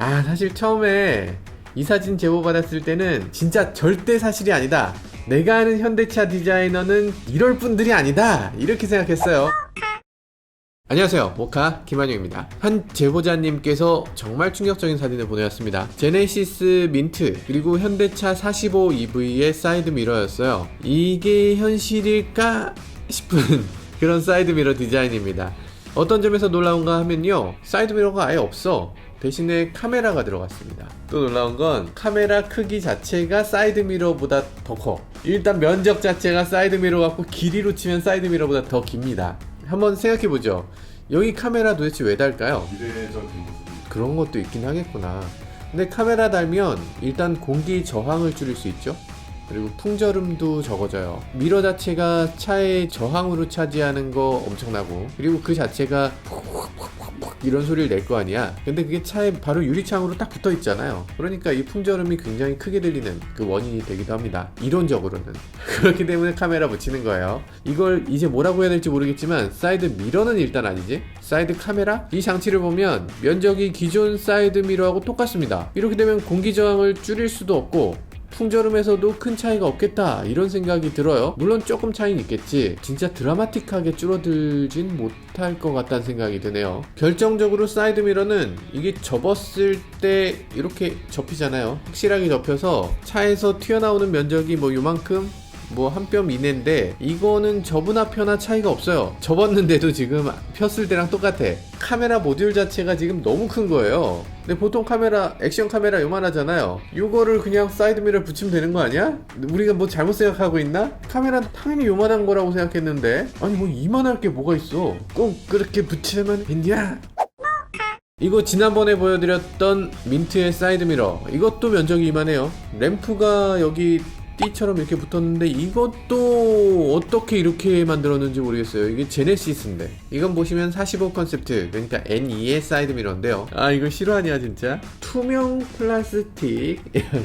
사실 처음에 이 사진 제보받았을 때는 진짜 절대 사실이 아니다, 내가 아는 현대차 디자이너는 이럴 분들이 아니다, 이렇게 생각했어요. 안녕하세요, 모카 김한용입니다. 한 제보자님께서 정말 충격적인 사진을 보내왔습니다. 제네시스 민트 그리고 현대차 45 EV의 사이드 미러였어요. 이게 현실일까 싶은 그런 사이드 미러 디자인입니다. 어떤 점에서 놀라운가 하면요, 사이드 미러가 아예 없어. 대신에 카메라가 들어갔습니다. 또 놀라운 건 카메라 크기 자체가 사이드 미러보다 더 커. 일단 면적 자체가 사이드 미러 같고 길이로 치면 사이드 미러보다 더 깁니다. 한번 생각해보죠. 여기 카메라 도대체 왜 달까요? 미래적인 모습이 그런 것도 있긴 하겠구나. 근데 카메라 달면 일단 공기 저항을 줄일 수 있죠. 그리고 풍절음도 적어져요. 미러 자체가 차의 저항으로 차지하는 거 엄청나고, 그리고 그 자체가 이런 소리를 낼 거 아니야. 근데 그게 차에 바로 유리창으로 딱 붙어 있잖아요. 그러니까 이 풍절음이 굉장히 크게 들리는 그 원인이 되기도 합니다, 이론적으로는. 그렇기 때문에 카메라 붙이는 거예요. 이걸 이제 뭐라고 해야 될지 모르겠지만 사이드 미러는 일단 아니지, 사이드 카메라? 이 장치를 보면 면적이 기존 사이드 미러하고 똑같습니다. 이렇게 되면 공기 저항을 줄일 수도 없고 풍절음에서도 큰 차이가 없겠다, 이런 생각이 들어요. 물론 조금 차이는 있겠지, 진짜 드라마틱하게 줄어들진 못할 것 같다는 생각이 드네요. 결정적으로 사이드 미러는 이게 접었을 때 이렇게 접히잖아요. 확실하게 접혀서 차에서 튀어나오는 면적이 뭐 요만큼, 뭐 한 뼘 이내인데 이거는 접으나 펴나 차이가 없어요. 접었는데도 지금 폈을 때랑 똑같아. 카메라 모듈 자체가 지금 너무 큰 거예요. 근데 보통 카메라, 액션 카메라 요만하잖아요. 이거를 그냥 사이드 미러 붙이면 되는 거 아니야? 우리가 뭐 잘못 생각하고 있나? 카메라는 당연히 요만한 거라고 생각했는데, 아니 뭐 이만할 게 뭐가 있어. 꼭 그렇게 붙이면 됐냐? 이거 지난번에 보여드렸던 민트의 사이드 미러, 이것도 면적이 이만해요. 램프가 여기 띠처럼 이렇게 붙었는데 이것도 어떻게 이렇게 만들었는지 모르겠어요. 이게 제네시스인데, 이건 보시면 45 컨셉트, 그러니까 N2의 사이드 미러인데요. 이거 실화냐 진짜? 투명 플라스틱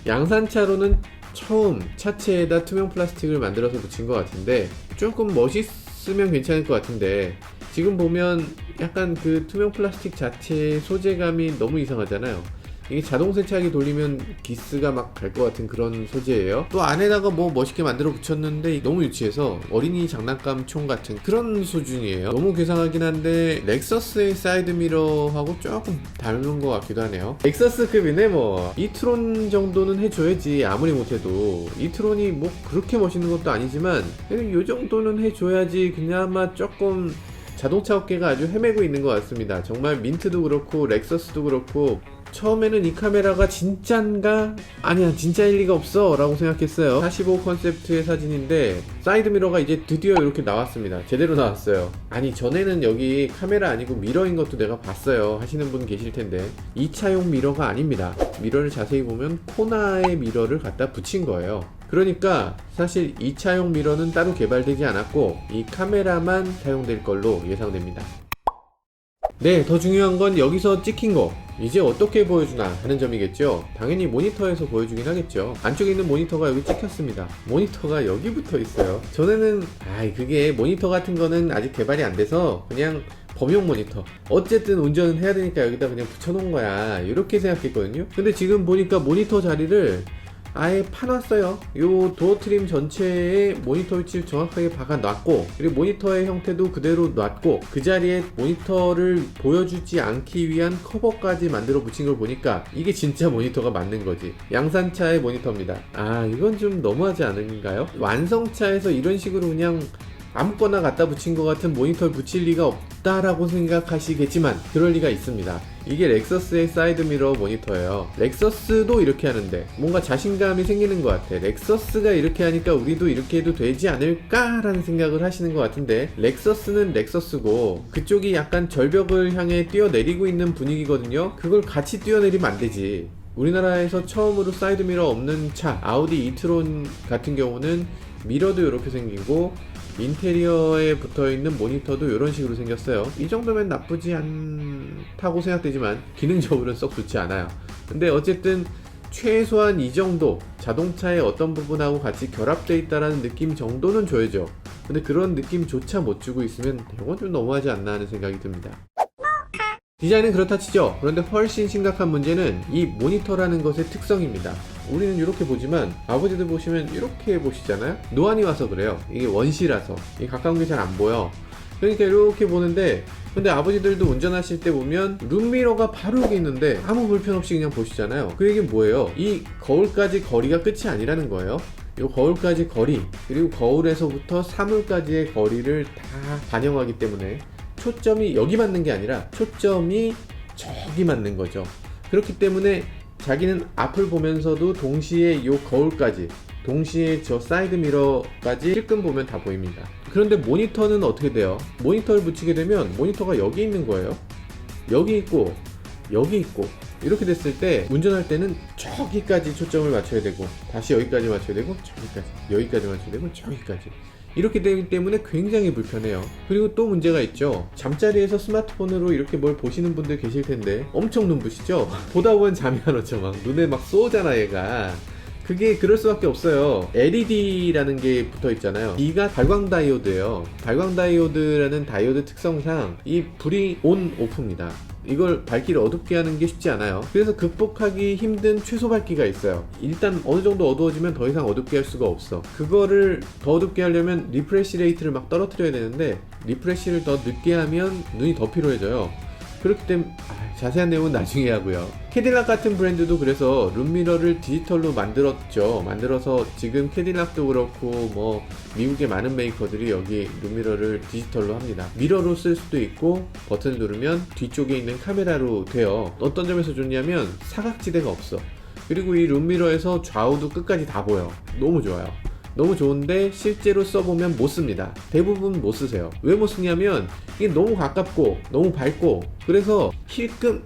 양산차로는 처음 차체에다 투명 플라스틱을 만들어서 붙인 것 같은데, 조금 멋있으면 괜찮을 것 같은데 지금 보면 약간 그 투명 플라스틱 자체의 소재감이 너무 이상하잖아요. 이게 자동 세차기 돌리면 기스가 막 갈 것 같은 그런 소재예요. 또 안에다가 뭐 멋있게 만들어 붙였는데 너무 유치해서 어린이 장난감 총 같은 그런 수준이에요. 너무 괴상하긴 한데 렉서스의 사이드 미러하고 조금 닮은 것 같기도 하네요. 렉서스급이네 뭐. 이트론 정도는 해줘야지, 아무리 못해도. 이트론이 뭐 그렇게 멋있는 것도 아니지만 이 정도는 해줘야지 그나마 조금 자동차 업계가 아주 헤매고 있는 것 같습니다. 정말 민트도 그렇고 렉서스도 그렇고 처음에는 이 카메라가 진짠가? 아니야, 진짜일 리가 없어 라고 생각했어요. 45 컨셉트의 사진인데 사이드 미러가 이제 드디어 이렇게 나왔습니다. 제대로 나왔어요. 아니 전에는 여기 카메라 아니고 미러인 것도 내가 봤어요 하시는 분 계실 텐데, 2차용 미러가 아닙니다. 미러를 자세히 보면 코나의 미러를 갖다 붙인 거예요. 그러니까 사실 2차용 미러는 따로 개발되지 않았고 이 카메라만 사용될 걸로 예상됩니다. 네, 더 중요한 건 여기서 찍힌 거 이제 어떻게 보여주나 하는 점이겠죠. 당연히 모니터에서 보여주긴 하겠죠. 안쪽에 있는 모니터가 여기 찍혔습니다. 모니터가 여기 붙어 있어요. 전에는 그게 모니터 같은 거는 아직 개발이 안 돼서 그냥 범용 모니터, 어쨌든 운전은 해야 되니까 여기다 그냥 붙여놓은 거야, 이렇게 생각했거든요. 근데 지금 보니까 모니터 자리를 아예 파놨어요. 요 도어 트림 전체에 모니터 위치를 정확하게 박아놨고, 그리고 모니터의 형태도 그대로 놨고, 그 자리에 모니터를 보여주지 않기 위한 커버까지 만들어 붙인 걸 보니까 이게 진짜 모니터가 맞는 거지. 양산차의 모니터입니다. 이건 좀 너무하지 않은가요? 완성차에서 이런 식으로 그냥 아무거나 갖다 붙인 것 같은 모니터를 붙일 리가 없다라고 생각하시겠지만 그럴 리가 있습니다. 이게 렉서스의 사이드 미러 모니터예요. 렉서스도 이렇게 하는데 뭔가 자신감이 생기는 것 같아. 렉서스가 이렇게 하니까 우리도 이렇게 해도 되지 않을까라는 생각을 하시는 것 같은데, 렉서스는 렉서스고 그쪽이 약간 절벽을 향해 뛰어내리고 있는 분위기거든요. 그걸 같이 뛰어내리면 안 되지. 우리나라에서 처음으로 사이드 미러 없는 차 아우디 이트론 같은 경우는 미러도 이렇게 생기고 인테리어에 붙어있는 모니터도 이런 식으로 생겼어요. 이 정도면 나쁘지 않다고 생각되지만 기능적으로는 썩 좋지 않아요. 근데 어쨌든 최소한 이 정도 자동차의 어떤 부분하고 같이 결합되어 있다는 느낌 정도는 줘야죠. 근데 그런 느낌조차 못 주고 있으면 이건 좀 너무하지 않나 하는 생각이 듭니다. 디자인은 그렇다 치죠. 그런데 훨씬 심각한 문제는 이 모니터라는 것의 특성입니다. 우리는 이렇게 보지만 아버지들 보시면 이렇게 보시잖아요. 노안이 와서 그래요. 이게 원시라서 이 가까운 게 잘 안 보여. 그러니까 이렇게 보는데, 근데 아버지들도 운전하실 때 보면 룸미러가 바로 여기 있는데 아무 불편 없이 그냥 보시잖아요. 그 얘기는 뭐예요? 이 거울까지 거리가 끝이 아니라는 거예요. 이 거울까지 거리, 그리고 거울에서부터 사물까지의 거리를 다 반영하기 때문에 초점이 여기 맞는 게 아니라 초점이 저기 맞는 거죠. 그렇기 때문에 자기는 앞을 보면서도 동시에 이 거울까지, 동시에 저 사이드 미러까지 찔끔 보면 다 보입니다. 그런데 모니터는 어떻게 돼요? 모니터를 붙이게 되면 모니터가 여기 있는 거예요. 여기 있고 여기 있고 이렇게 됐을 때 운전할 때는 저기까지 초점을 맞춰야 되고, 다시 여기까지 맞춰야 되고, 저기까지, 여기까지 맞춰야 되고, 저기까지. 이렇게 되기 때문에 굉장히 불편해요. 그리고 또 문제가 있죠. 잠자리에서 스마트폰으로 이렇게 뭘 보시는 분들 계실 텐데 엄청 눈부시죠? 보다 보면 잠이 안 오죠. 막 눈에 막 쏘잖아 얘가. 그게 그럴 수밖에 없어요. LED라는 게 붙어 있잖아요. 이가 발광 다이오드예요. 발광 다이오드라는 다이오드 특성상 이 불이 온 오프입니다. 이걸 밝기를 어둡게 하는 게 쉽지 않아요. 그래서 극복하기 힘든 최소 밝기가 있어요. 일단 어느 정도 어두워지면 더 이상 어둡게 할 수가 없어. 그거를 더 어둡게 하려면 리프레시 레이트를 막 떨어뜨려야 되는데, 리프레시를 더 늦게 하면 눈이 더 피로해져요. 그렇기 때문에 자세한 내용은 나중에 하고요. 캐딜락 같은 브랜드도 그래서 룸미러를 디지털로 만들어서 지금 캐딜락도 그렇고 뭐 미국의 많은 메이커들이 여기 룸미러를 디지털로 합니다. 미러로 쓸 수도 있고 버튼을 누르면 뒤쪽에 있는 카메라로 돼요. 어떤 점에서 좋냐면 사각지대가 없어. 그리고 이 룸미러에서 좌우도 끝까지 다 보여. 너무 좋아요. 너무 좋은데 실제로 써보면 못 씁니다. 대부분 못 쓰세요. 왜 못 쓰냐면 이게 너무 가깝고 너무 밝고, 그래서 힐끔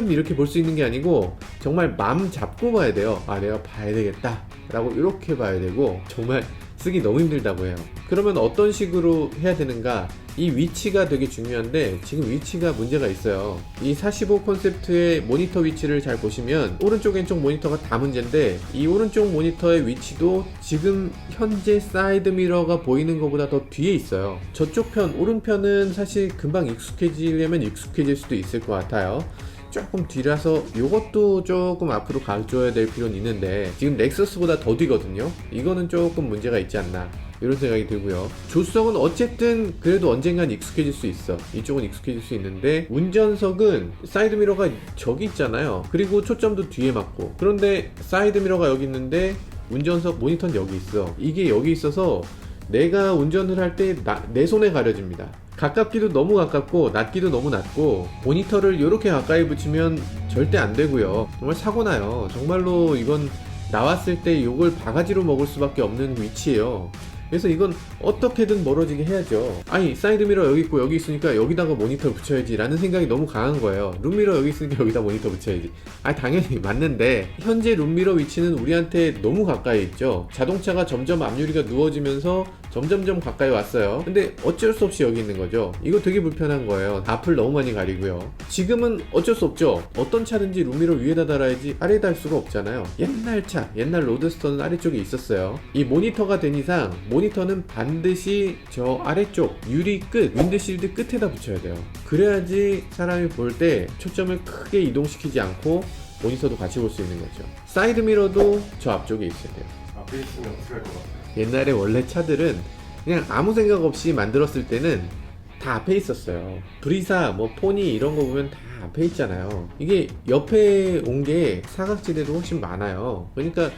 이렇게 볼 수 있는 게 아니고 정말 맘 잡고 봐야 돼요. 아, 내가 봐야 되겠다 라고 이렇게 봐야 되고, 정말 쓰기 너무 힘들다고 해요. 그러면 어떤 식으로 해야 되는가? 이 위치가 되게 중요한데 지금 위치가 문제가 있어요. 이 45 콘셉트의 모니터 위치를 잘 보시면 오른쪽 왼쪽 모니터가 다 문제인데, 이 오른쪽 모니터의 위치도 지금 현재 사이드 미러가 보이는 것보다 더 뒤에 있어요. 저쪽 편, 오른편은 사실 금방 익숙해지려면 익숙해질 수도 있을 것 같아요. 조금 뒤라서 이것도 조금 앞으로 가져야 될 필요는 있는데, 지금 넥서스보다 더 뒤거든요. 이거는 조금 문제가 있지 않나 이런 생각이 들고요. 조수석은 어쨌든 그래도 언젠간 익숙해질 수 있어. 이쪽은 익숙해질 수 있는데, 운전석은 사이드 미러가 저기 있잖아요. 그리고 초점도 뒤에 맞고, 그런데 사이드 미러가 여기 있는데 운전석 모니터는 여기 있어. 이게 여기 있어서 내가 운전을 할 때 내 손에 가려집니다. 가깝기도 너무 가깝고 낮기도 너무 낮고, 모니터를 이렇게 가까이 붙이면 절대 안 되고요. 정말 사고 나요. 정말로 이건 나왔을 때 이걸 바가지로 먹을 수밖에 없는 위치예요. 그래서 이건 어떻게든 멀어지게 해야죠. 아니, 사이드미러 여기 있고 여기 있으니까 여기다가 모니터를 붙여야지 라는 생각이 너무 강한 거예요. 룸미러 여기 있으니까 여기다 모니터 붙여야지. 당연히 맞는데 현재 룸미러 위치는 우리한테 너무 가까이 있죠. 자동차가 점점 앞유리가 누워지면서 점점점 가까이 왔어요. 근데 어쩔 수 없이 여기 있는 거죠. 이거 되게 불편한 거예요. 앞을 너무 많이 가리고요. 지금은 어쩔 수 없죠. 어떤 차든지 룸미러 위에다 달아야지 아래에 달 수가 없잖아요. 옛날 로드스터는 아래쪽에 있었어요. 이 모니터가 된 이상 모니터는 반드시 저 아래쪽 유리 끝, 윈드실드 끝에다 붙여야 돼요. 그래야지 사람이 볼 때 초점을 크게 이동시키지 않고 모니터도 같이 볼 수 있는 거죠. 사이드 미러도 저 앞쪽에 있어야 돼요. 앞에 있으면 어떻게 할 것 같아요? 옛날에 원래 차들은 그냥 아무 생각 없이 만들었을 때는 다 앞에 있었어요. 브리사, 뭐 포니 이런 거 보면 다 앞에 있잖아요. 이게 옆에 온 게 사각지대도 훨씬 많아요. 그러니까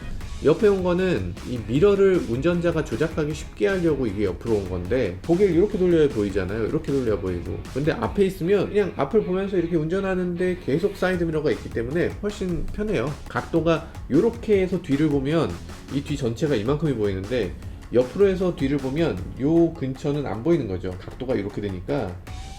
옆에 온 거는 이 미러를 운전자가 조작하기 쉽게 하려고 이게 옆으로 온 건데, 고개를 이렇게 돌려야 보이잖아요. 이렇게 돌려 보이고. 근데 앞에 있으면 그냥 앞을 보면서 이렇게 운전하는데 계속 사이드 미러가 있기 때문에 훨씬 편해요. 각도가 이렇게 해서 뒤를 보면 이 뒤 전체가 이만큼이 보이는데, 옆으로 해서 뒤를 보면 요 근처는 안 보이는 거죠. 각도가 이렇게 되니까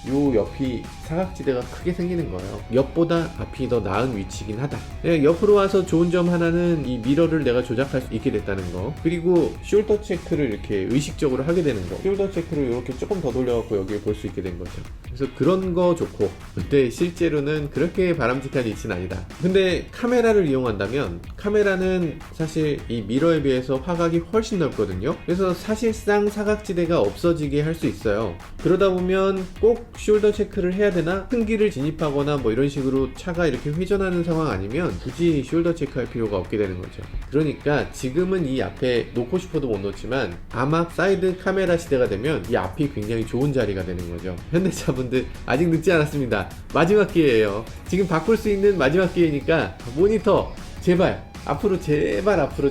요 옆이 사각지대가 크게 생기는 거예요. 옆보다 앞이 더 나은 위치긴 하다. 옆으로 와서 좋은 점 하나는 이 미러를 내가 조작할 수 있게 됐다는 거, 그리고 숄더 체크를 이렇게 의식적으로 하게 되는 거. 숄더 체크를 이렇게 조금 더 돌려갖고 여기에 볼 수 있게 된 거죠. 그래서 그런 거 좋고, 근데 실제로는 그렇게 바람직한 위치는 아니다. 근데 카메라를 이용한다면 카메라는 사실 이 미러에 비해서 화각이 훨씬 넓거든요. 그래서 사실상 사각지대가 없어지게 할 수 있어요. 그러다 보면 꼭 숄더 체크를 해야 되나? 흠기를 진입하거나 뭐 이런 식으로 차가 이렇게 회전하는 상황 아니면 굳이 숄더 체크할 필요가 없게 되는 거죠. 그러니까 지금은 이 앞에 놓고 싶어도 못 놓지만 아마 사이드 카메라 시대가 되면 이 앞이 굉장히 좋은 자리가 되는 거죠. 현대차분들 아직 늦지 않았습니다. 마지막 기회예요. 지금 바꿀 수 있는 마지막 기회니까 모니터 제발 앞으로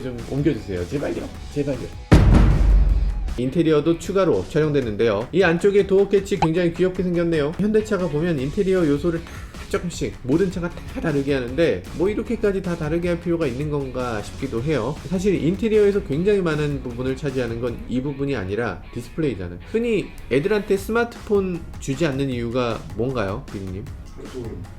좀 옮겨주세요. 제발요. 인테리어도 추가로 촬영됐는데요. 이 안쪽에 도어 캐치 굉장히 귀엽게 생겼네요. 현대차가 보면 인테리어 요소를 다 조금씩 모든 차가 다 다르게 하는데 뭐 이렇게까지 다 다르게 할 필요가 있는 건가 싶기도 해요. 사실 인테리어에서 굉장히 많은 부분을 차지하는 건 이 부분이 아니라 디스플레이잖아요. 흔히 애들한테 스마트폰 주지 않는 이유가 뭔가요, 비님?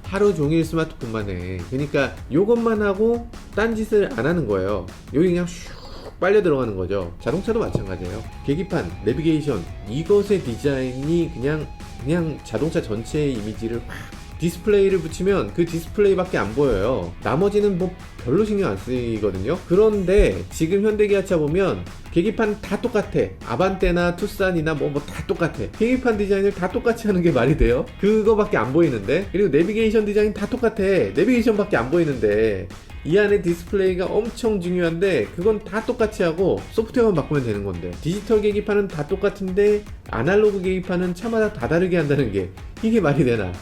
하루 종일 스마트폰만 해. 그러니까 요것만 하고 딴짓을 안 하는 거예요. 여기 그냥 슉 빨려 들어가는 거죠. 자동차도 마찬가지예요. 계기판, 내비게이션, 이것의 디자인이 그냥 자동차 전체의 이미지를 확 디스플레이를 붙이면 그 디스플레이밖에 안 보여요. 나머지는 뭐 별로 신경 안 쓰이거든요. 그런데 지금 현대기아차 보면 계기판 다 똑같아. 아반떼나 투싼이나 뭐 다 똑같아. 계기판 디자인을 다 똑같이 하는 게 말이 돼요? 그거밖에 안 보이는데. 그리고 내비게이션 디자인 다 똑같아. 내비게이션밖에 안 보이는데 이 안에 디스플레이가 엄청 중요한데 그건 다 똑같이 하고 소프트웨어만 바꾸면 되는 건데, 디지털 계기판은 다 똑같은데 아날로그 계기판은 차마다 다 다르게 한다는 게 이게 말이 되나?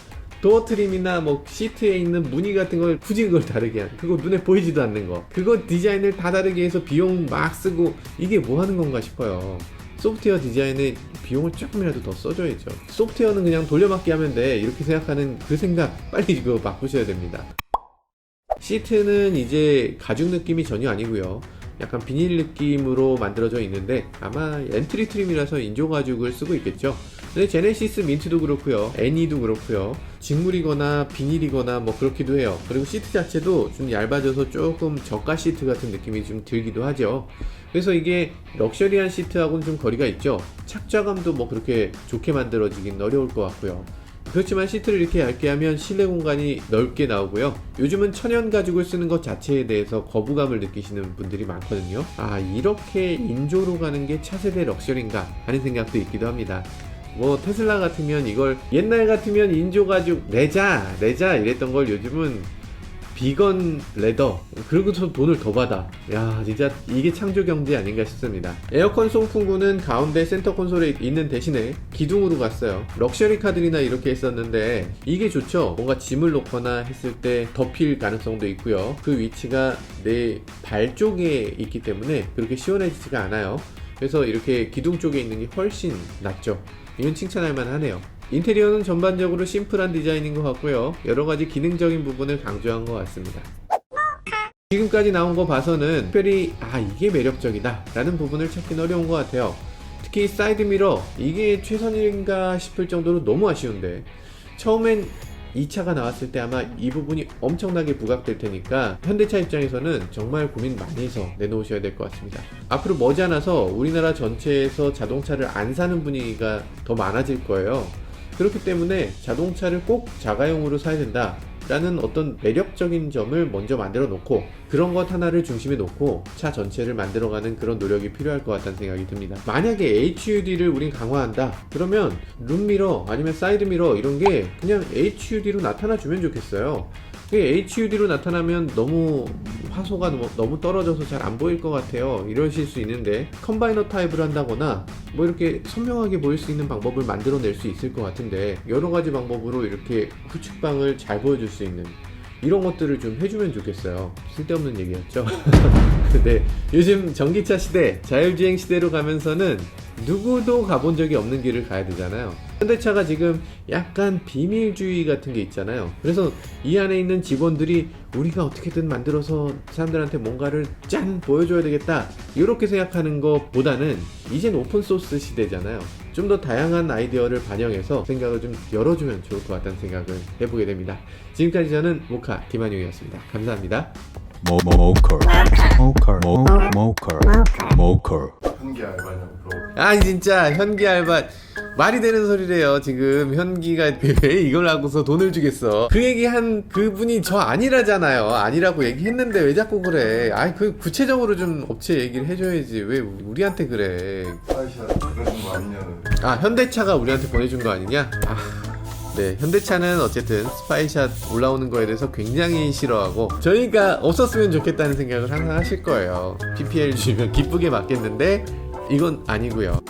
도어 트림이나 뭐 시트에 있는 무늬 같은 걸 굳이 그걸 다르게 한, 그거 눈에 보이지도 않는 거, 그거 디자인을 다 다르게 해서 비용 막 쓰고 이게 뭐 하는 건가 싶어요. 소프트웨어 디자인에 비용을 조금이라도 더 써줘야죠. 소프트웨어는 그냥 돌려막기 하면 돼, 이렇게 생각하는 그 생각 빨리 이거 바꾸셔야 됩니다. 시트는 이제 가죽 느낌이 전혀 아니고요. 약간 비닐 느낌으로 만들어져 있는데 아마 엔트리 트림이라서 인조 가죽을 쓰고 있겠죠. 근데 제네시스 민트도 그렇고요, 애니도 그렇고요, 직물이거나 비닐이거나 뭐 그렇기도 해요. 그리고 시트 자체도 좀 얇아져서 조금 저가 시트 같은 느낌이 좀 들기도 하죠. 그래서 이게 럭셔리한 시트하고는 좀 거리가 있죠. 착좌감도 뭐 그렇게 좋게 만들어지긴 어려울 것 같고요. 그렇지만 시트를 이렇게 얇게 하면 실내 공간이 넓게 나오고요. 요즘은 천연 가죽을 쓰는 것 자체에 대해서 거부감을 느끼시는 분들이 많거든요. 아, 이렇게 인조로 가는 게 차세대 럭셔리인가 하는 생각도 있기도 합니다. 뭐 테슬라 같으면 이걸, 옛날 같으면 인조 가죽 내자 이랬던 걸 요즘은 비건 레더, 그리고서 돈을 더 받아. 야, 진짜 이게 창조 경제 아닌가 싶습니다. 에어컨 송풍구는 가운데 센터 콘솔에 있는 대신에 기둥으로 갔어요. 럭셔리 카들이나 이렇게 했었는데 이게 좋죠. 뭔가 짐을 놓거나 했을 때 덮일 가능성도 있고요. 그 위치가 내 발 쪽에 있기 때문에 그렇게 시원해지지가 않아요. 그래서 이렇게 기둥 쪽에 있는 게 훨씬 낫죠. 이건 칭찬할 만하네요. 인테리어는 전반적으로 심플한 디자인인 것 같고요. 여러가지 기능적인 부분을 강조한 것 같습니다. 지금까지 나온 거 봐서는 특별히 이게 매력적이다 라는 부분을 찾긴 어려운 것 같아요. 특히 사이드미러, 이게 최선인가 싶을 정도로 너무 아쉬운데, 처음엔 이 차가 나왔을 때 아마 이 부분이 엄청나게 부각될 테니까 현대차 입장에서는 정말 고민 많이 해서 내놓으셔야 될 것 같습니다. 앞으로 머지않아서 우리나라 전체에서 자동차를 안 사는 분위기가 더 많아질 거예요. 그렇기 때문에 자동차를 꼭 자가용으로 사야 된다 라는 어떤 매력적인 점을 먼저 만들어 놓고, 그런 것 하나를 중심에 놓고 차 전체를 만들어가는 그런 노력이 필요할 것 같다는 생각이 듭니다. 만약에 HUD를 우린 강화한다 그러면 룸미러 아니면 사이드미러 이런 게 그냥 HUD로 나타나 주면 좋겠어요. HUD로 나타나면 너무 화소가 너무 떨어져서 잘 안 보일 것 같아요, 이러실 수 있는데, 컴바이너 타입을 한다거나 뭐 이렇게 선명하게 보일 수 있는 방법을 만들어낼 수 있을 것 같은데, 여러가지 방법으로 이렇게 후측방을 잘 보여줄 수 있는 이런 것들을 좀 해주면 좋겠어요. 쓸데없는 얘기였죠. 근데 요즘 전기차 시대, 자율주행 시대로 가면서는 누구도 가본 적이 없는 길을 가야 되잖아요. 현대차가 지금 약간 비밀주의 같은 게 있잖아요. 그래서 이 안에 있는 직원들이 우리가 어떻게든 만들어서 사람들한테 뭔가를 짠 보여줘야 되겠다 이렇게 생각하는 것보다는 이젠 오픈소스 시대잖아요. 좀 더 다양한 아이디어를 반영해서 생각을 좀 열어주면 좋을 것 같다는 생각을 해보게 됩니다. 지금까지 저는 모카 김한용이었습니다. 감사합니다. 한개 알바냐고 물어보고. 진짜 현기 알바 말이 되는 소리래요. 지금 현기가 왜 이걸 하고서 돈을 주겠어. 그 얘기한 그분이 저 아니라잖아요. 아니라고 얘기했는데 왜 자꾸 그래. 아이 그 구체적으로 좀 업체 얘기를 해줘야지. 왜 우리한테 그래. 스파이샷 그런 거 아니냐는. 아 현대차가 우리한테 보내준 거 아니냐? 네, 현대차는 어쨌든 스파이샷 올라오는 거에 대해서 굉장히 싫어하고 저희가 없었으면 좋겠다는 생각을 항상 하실 거예요. PPL 주면 기쁘게 맞겠는데 이건 아니고요.